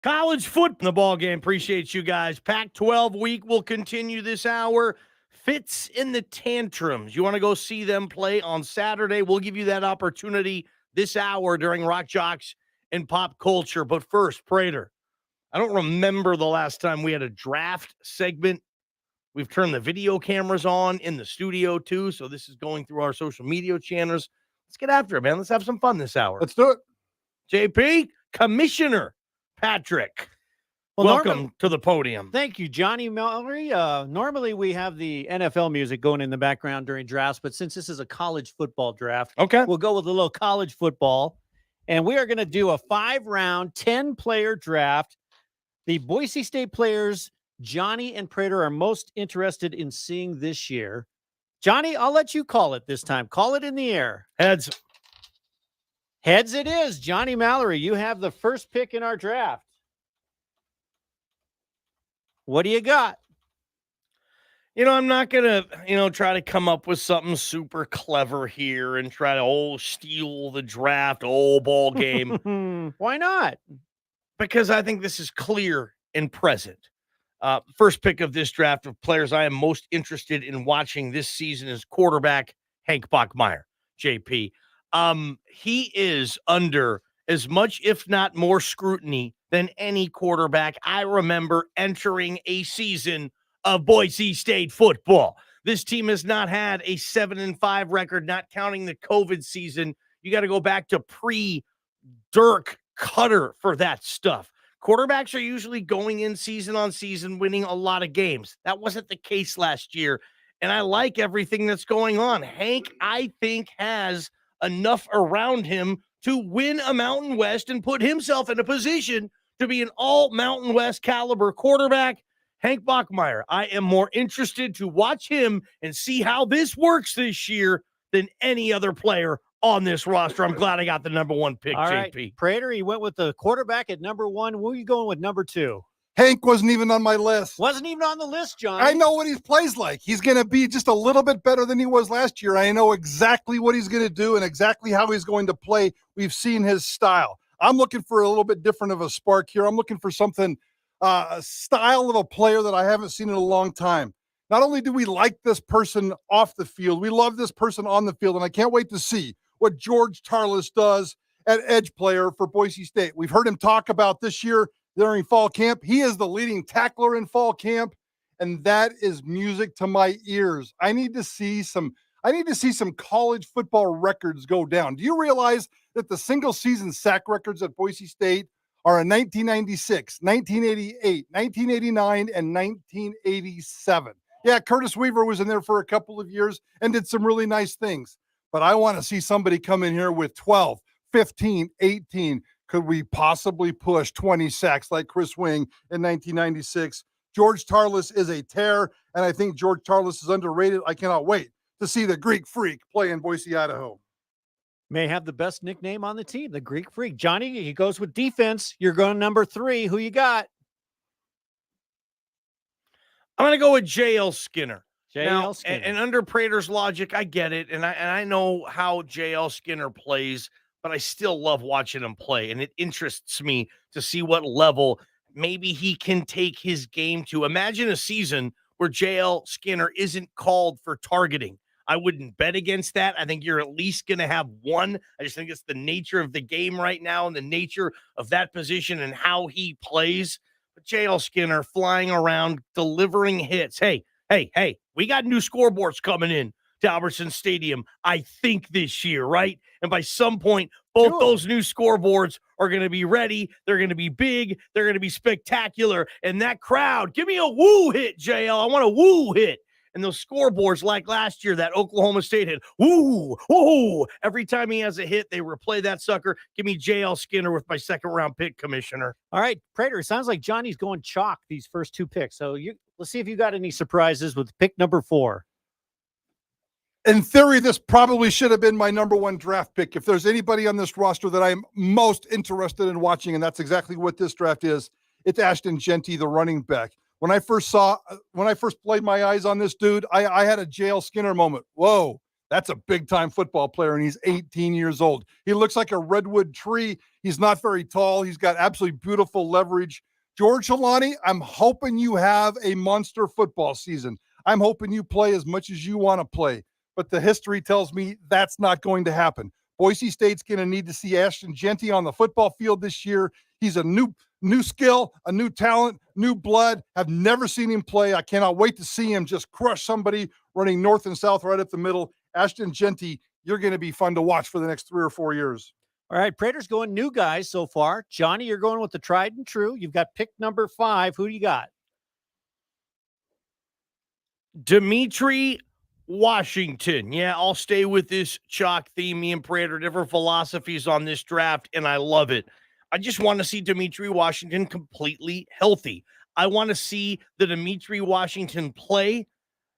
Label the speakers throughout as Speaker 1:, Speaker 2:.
Speaker 1: College football in the ball game. Appreciate you guys. Pac-12 week will continue this hour. Fitz in the Tantrums. You want to go see them play on Saturday? We'll give you that opportunity this hour during Rock Jocks and Pop Culture. But first, Prater, I don't remember the last time we had a draft segment. We've turned the video cameras on in the studio too, so this is going through our social media channels. Let's get after it, man. Let's have some fun this hour.
Speaker 2: Let's do it.
Speaker 1: JP, Commissioner Patrick, welcome to the podium.
Speaker 3: Thank you, Johnny Mallory. Normally we have the NFL music going in the background during drafts, but since this is a college football draft,
Speaker 1: okay,
Speaker 3: we'll go with a little college football. And we are going to do a 5-round, 10-player draft. The Boise State players Johnny and Prater are most interested in seeing this year. Johnny, I'll let you call it this time. Call it in the air.
Speaker 1: Heads.
Speaker 3: Heads it is. Johnny Mallory, you have the first pick in our draft. What do you got?
Speaker 1: I'm not going to, try to come up with something super clever here and try to, steal the draft, ball game.
Speaker 3: Why not?
Speaker 1: Because I think this is clear and present. First pick of this draft of players I am most interested in watching this season is quarterback Hank Bockmeyer, JP. He is under as much, if not more, scrutiny than any quarterback I remember entering a season of Boise State football. This team has not had a 7-5 record, not counting the COVID season. You got to go back to pre-Dirk Cutter for that stuff. Quarterbacks are usually going in season on season, winning a lot of games. That wasn't the case last year, and I like everything that's going on. Hank, I think, has enough around him to win a Mountain West and put himself in a position to be an all-Mountain West caliber quarterback. Hank Bockmeyer, I am more interested to watch him and see how this works this year than any other player on this roster. I'm glad I got the number one pick,
Speaker 3: All
Speaker 1: JP.
Speaker 3: Right. Prater, he went with the quarterback at number 1. Who are you going with number 2?
Speaker 2: Hank wasn't even on my list.
Speaker 3: Wasn't even on the list, John.
Speaker 2: I know what he plays like. He's going to be just a little bit better than he was last year. I know exactly what he's going to do and exactly how he's going to play. We've seen his style. I'm looking for a little bit different of a spark here. I'm looking for something, a style of a player that I haven't seen in a long time. Not only do we like this person off the field, we love this person on the field, and I can't wait to see what George Tarlis does at edge player for Boise State. We've heard him talk about this year during fall camp. He is the leading tackler in fall camp, and that is music to my ears. I need to see some college football records go down. Do you realize that the single season sack records at Boise State are in 1996, 1988, 1989, and 1987? Yeah, Curtis Weaver was in there for a couple of years and did some really nice things. But I want to see somebody come in here with 12, 15, 18. Could we possibly push 20 sacks like Chris Wing in 1996? George Tarlis is a tear, and I think George Tarlis is underrated. I cannot wait to see the Greek Freak play in Boise, Idaho.
Speaker 3: May have the best nickname on the team, the Greek Freak. Johnny, he goes with defense. You're going number 3. Who you got?
Speaker 1: I'm going to go with J.L. Skinner.
Speaker 3: J.L. Skinner.
Speaker 1: And under Prater's logic, I get it, and I know how J.L. Skinner plays, but I still love watching him play, and it interests me to see what level maybe he can take his game to. Imagine a season where J.L. Skinner isn't called for targeting. I wouldn't bet against that. I think you're at least going to have one. I just think it's the nature of the game right now and the nature of that position and how he plays. But J.L. Skinner flying around, delivering hits. Hey, we got new scoreboards coming in to Albertson Stadium, I think, this year, right? And by some point, both those new scoreboards are going to be ready. They're going to be big. They're going to be spectacular. And that crowd, give me a woo hit, JL. I want a woo hit. And those scoreboards, like last year, that Oklahoma State hit, woo, woo. Every time he has a hit, they replay that sucker. Give me J.L. Skinner with my second-round pick, Commissioner.
Speaker 3: All right, Prater, it sounds like Johnny's going chalk these first 2 picks. So let's see if you got any surprises with pick number 4.
Speaker 2: In theory, this probably should have been my number 1 draft pick. If there's anybody on this roster that I'm most interested in watching, and that's exactly what this draft is, it's Ashton Gente, the running back. When I first laid my eyes on this dude, I had a J.L. Skinner moment. Whoa, That's a big-time football player, and he's 18 years old. He looks like a redwood tree. He's not very tall. He's got absolutely beautiful leverage. George Holani, I'm hoping you have a monster football season. I'm hoping you play as much as you want to play. But the history tells me that's not going to happen. Boise State's going to need to see Ashton Gente on the football field this year. He's a new skill, a new talent, new blood. I've never seen him play. I cannot wait to see him just crush somebody running north and south right up the middle. Ashton Gente, you're going to be fun to watch for the next 3 or 4 years.
Speaker 3: All right, Prater's going new guys so far. Johnny, you're going with the tried and true. You've got pick number 5. Who do you got?
Speaker 1: Dmitry Washington. Yeah, I'll stay with this chalk theme. Me and Prater, different philosophies on this draft, and I love it. I just want to see Dmitry Washington completely healthy. I want to see the Dmitry Washington play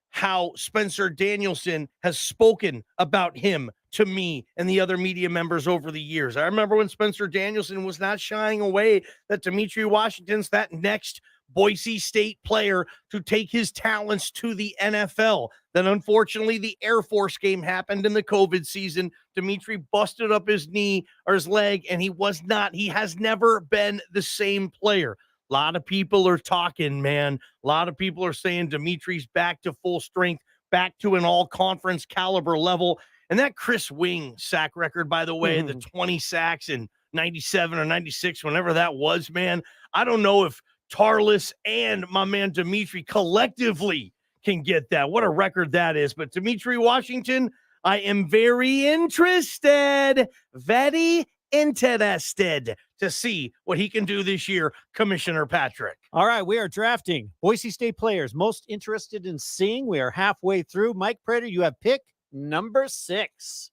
Speaker 1: how Spencer Danielson has spoken about him to me and the other media members over the years. I remember when Spencer Danielson was not shying away that Dmitry Washington's that next Boise State player to take his talents to the NFL. Then unfortunately the Air Force game happened in the COVID season. Dmitry busted up his knee or his leg, and he has never been the same player. A lot of people are talking, man. A lot of people are saying Dimitri's back to full strength, back to an all-conference caliber level. And that Chris Wing sack record, by the way, the 20 sacks in 97 or 96, whenever that was, man, I don't know if Tarlis and my man Dmitry collectively can get that. What a record that is. But Dmitry Washington, I am very interested to see what he can do this year, Commissioner Patrick.
Speaker 3: All right, we are drafting Boise State players most interested in seeing. We are halfway through. Mike Prater, you have pick number 6.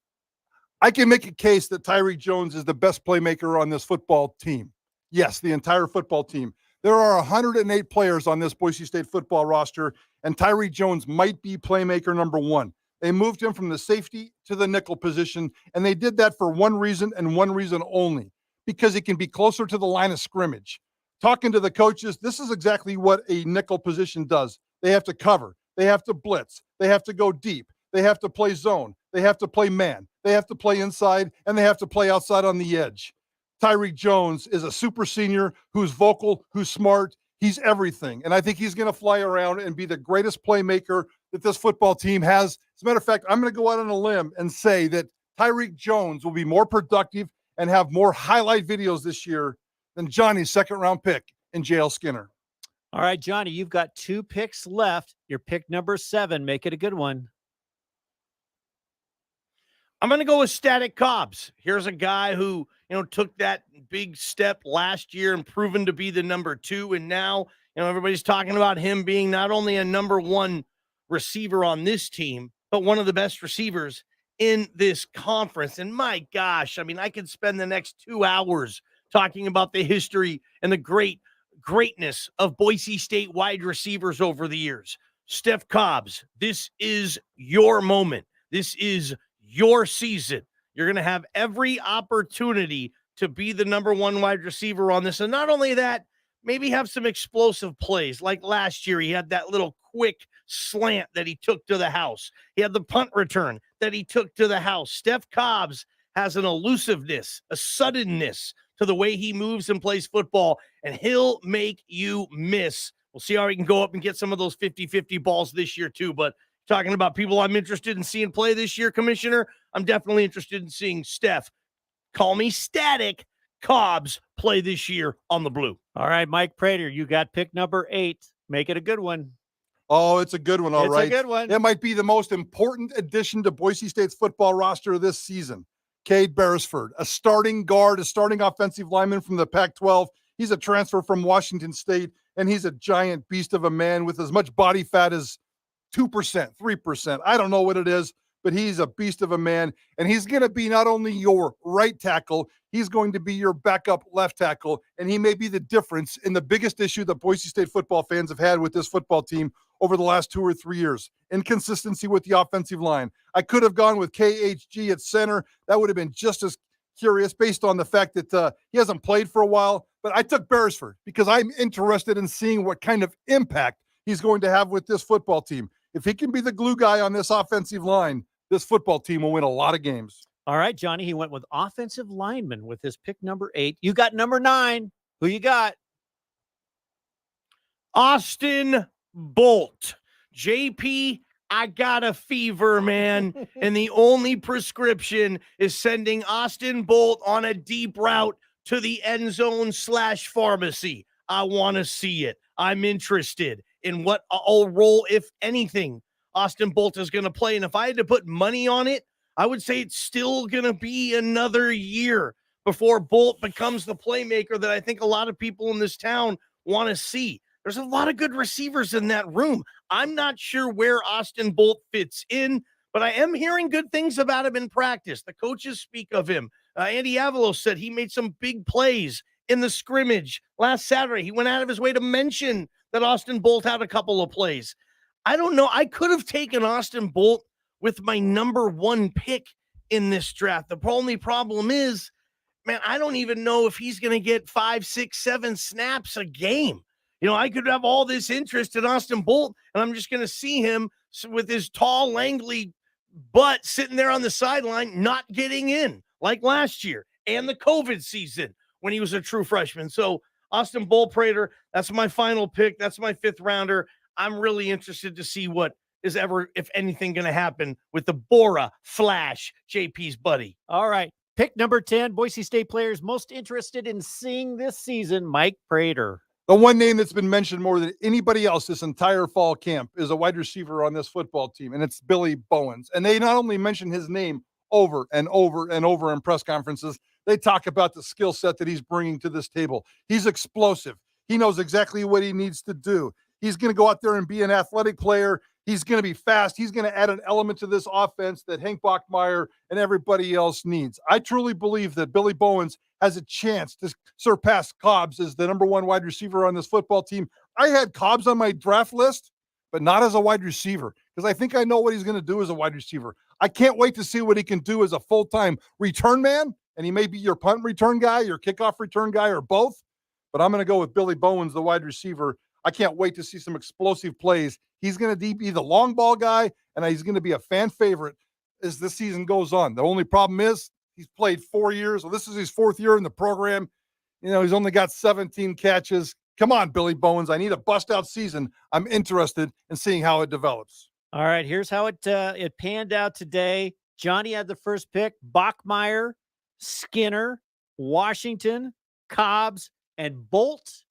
Speaker 2: I can make a case that Tyree Jones is the best playmaker on this football team. Yes, the entire football team. There are 108 players on this Boise State football roster, and Tyree Jones might be playmaker number 1. They moved him from the safety to the nickel position, and they did that for one reason and one reason only, because he can be closer to the line of scrimmage. Talking to the coaches, this is exactly what a nickel position does. They have to cover. They have to blitz. They have to go deep. They have to play zone. They have to play man. They have to play inside, and they have to play outside on the edge. Tyreke Jones is a super senior who's vocal, who's smart. He's everything. And I think he's going to fly around and be the greatest playmaker that this football team has. As a matter of fact, I'm going to go out on a limb and say that Tyreke Jones will be more productive and have more highlight videos this year than Johnny's second-round pick in J.L. Skinner.
Speaker 3: All right, Johnny, you've got 2 picks left. Your pick number 7. Make it a good one.
Speaker 1: I'm going to go with Static Cobbs. Here's a guy who, took that big step last year and proven to be the number 2. And now, everybody's talking about him being not only a number 1 receiver on this team, but one of the best receivers in this conference. And my gosh, I could spend the next 2 hours talking about the history and the greatness of Boise State wide receivers over the years. Steph Cobbs, this is your moment. This is your season. You're going to have every opportunity to be the number 1 wide receiver on this. And not only that, maybe have some explosive plays. Like last year, he had that little quick slant that he took to the house. He had the punt return that he took to the house. Steph Cobbs has an elusiveness, a suddenness to the way he moves and plays football, and he'll make you miss. We'll see how he can go up and get some of those 50-50 balls this year too. But talking about people I'm interested in seeing play this year, Commissioner, I'm definitely interested in seeing Steph, call me Static, Cobbs play this year on the blue.
Speaker 3: All right, Mike Prater, you got pick number 8. Make it a good one.
Speaker 2: Oh, it's a good one, all right.
Speaker 3: It's a good one.
Speaker 2: It might be the most important addition to Boise State's football roster this season. Cade Beresford, a starting guard, a starting offensive lineman from the Pac-12. He's a transfer from Washington State, and he's a giant beast of a man with as much body fat as 2%, 3%. I don't know what it is, but he's a beast of a man, and he's going to be not only your right tackle, he's going to be your backup left tackle, and he may be the difference in the biggest issue that Boise State football fans have had with this football team over the last 2 or 3 years. Inconsistency with the offensive line. I could have gone with KHG at center. That would have been just as curious based on the fact that he hasn't played for a while, but I took Beresford because I'm interested in seeing what kind of impact he's going to have with this football team. If he can be the glue guy on this offensive line, this football team will win a lot of games.
Speaker 3: All right, Johnny, he went with offensive lineman with his pick number 8. You got number 9. Who you got?
Speaker 1: Austin Bolt. JP, I got a fever, man. And the only prescription is sending Austin Bolt on a deep route to the end zone / pharmacy. I want to see it. I'm interested in what role, if anything, Austin Bolt is going to play. And if I had to put money on it, I would say it's still going to be another year before Bolt becomes the playmaker that I think a lot of people in this town want to see. There's a lot of good receivers in that room. I'm not sure where Austin Bolt fits in, but I am hearing good things about him in practice. The coaches speak of him. Andy Avalos said he made some big plays in the scrimmage last Saturday. He went out of his way to mention that Austin Bolt had a couple of plays. I don't know. I could have taken Austin Bolt with my number 1 pick in this draft. The only problem is, man, I don't even know if he's going to get 5, 6, 7 snaps a game. You know, I could have all this interest in Austin Bolt, and I'm just going to see him with his tall, langly butt sitting there on the sideline, not getting in like last year and the COVID season when he was a true freshman. So Austin Bolt, Prater, that's my final pick. That's my 5th rounder. I'm really interested to see what is ever, if anything, going to happen with the Bora Flash, JP's buddy.
Speaker 3: All right. Pick number 10, Boise State players most interested in seeing this season, Mike Prater.
Speaker 2: The one name that's been mentioned more than anybody else this entire fall camp is a wide receiver on this football team, and it's Billy Bowens. And they not only mention his name over and over and over in press conferences, they talk about the skill set that he's bringing to this table. He's explosive. He knows exactly what he needs to do. He's going to go out there and be an athletic player. He's going to be fast. He's going to add an element to this offense that Hank Bockmeyer and everybody else needs. I truly believe that Billy Bowens has a chance to surpass Cobbs as the number 1 wide receiver on this football team. I had Cobbs on my draft list, but not as a wide receiver, because I think I know what he's going to do as a wide receiver. I can't wait to see what he can do as a full-time return man, and he may be your punt return guy, your kickoff return guy, or both, but I'm going to go with Billy Bowens, the wide receiver. I can't wait to see some explosive plays. He's going to be the long ball guy, and he's going to be a fan favorite as this season goes on. The only problem is he's played 4 years. Well, this is his 4th year in the program. You know, he's only got 17 catches. Come on, Billy Bowens. I need a bust-out season. I'm interested in seeing how it develops.
Speaker 3: All right, here's how it panned out today. Johnny had the first pick. Bockmeyer, Skinner, Washington, Cobbs, and Bolt.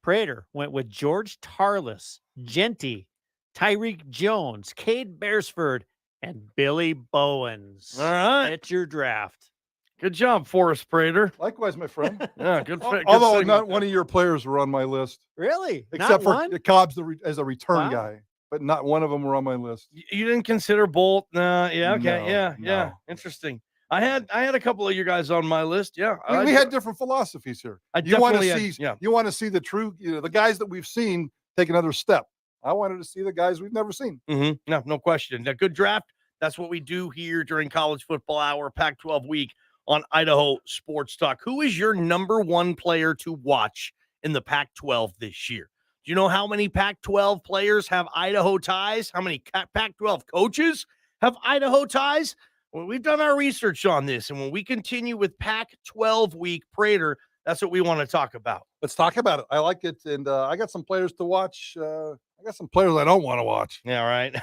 Speaker 3: Prater went with George Tarlas, Gente, Tyreke Jones, Cade Beresford, and Billy Bowens.
Speaker 1: All right.
Speaker 3: It's your draft.
Speaker 1: Good job, Forrest Prater.
Speaker 2: Likewise, my friend.
Speaker 1: Yeah, good.
Speaker 2: Although
Speaker 1: segment.
Speaker 2: not one of your players were on my list.
Speaker 3: Really?
Speaker 2: Except for
Speaker 3: one?
Speaker 2: Cobbs as a return
Speaker 3: Wow.
Speaker 2: guy. But not one of them were on my list.
Speaker 1: You didn't consider Bolt? Yeah, okay.
Speaker 2: No,
Speaker 1: Yeah.
Speaker 2: no.
Speaker 1: Interesting. I had a couple of you guys on my list. Yeah.
Speaker 2: We had different philosophies here.
Speaker 1: I
Speaker 2: You want to
Speaker 1: definitely
Speaker 2: see,
Speaker 1: had- yeah.
Speaker 2: you want to see the true, the guys that we've seen take another step. I wanted to see the guys we've never seen.
Speaker 1: Mm-hmm. No question. A good draft. That's what we do here during College Football Hour, Pac-12 week on Idaho Sports Talk. Who is your number 1 player to watch in the Pac-12 this year? Do you know how many Pac-12 players have Idaho ties? How many Pac-12 coaches have Idaho ties? Well, we've done our research on this, and when we continue with Pac-12 week, Prater, that's what we want to talk about.
Speaker 2: Let's talk about it. I like it. And I got some players to watch. I got some players I don't want to watch.
Speaker 1: Yeah, right.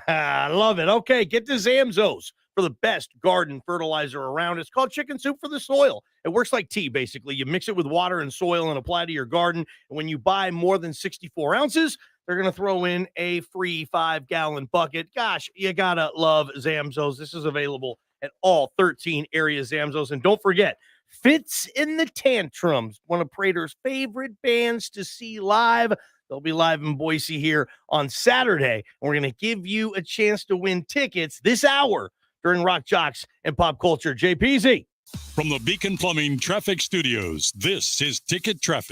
Speaker 1: I love it. Okay, get to Zamzows for the best garden fertilizer around. It's called Chicken Soup for the Soil. It works like tea, basically. You mix it with water and soil and apply to your garden. And when you buy more than 64 ounces, they're going to throw in a free 5-gallon bucket. Gosh, you got to love Zamzows. This is available at all 13 area Zamzows. And don't forget, Fits in the Tantrums, one of Prater's favorite bands to see live. They'll be live in Boise here on Saturday. And we're going to give you a chance to win tickets this hour during Rock Jocks and Pop Culture. JPZ.
Speaker 4: From the Beacon Plumbing Traffic Studios, this is Ticket Traffic.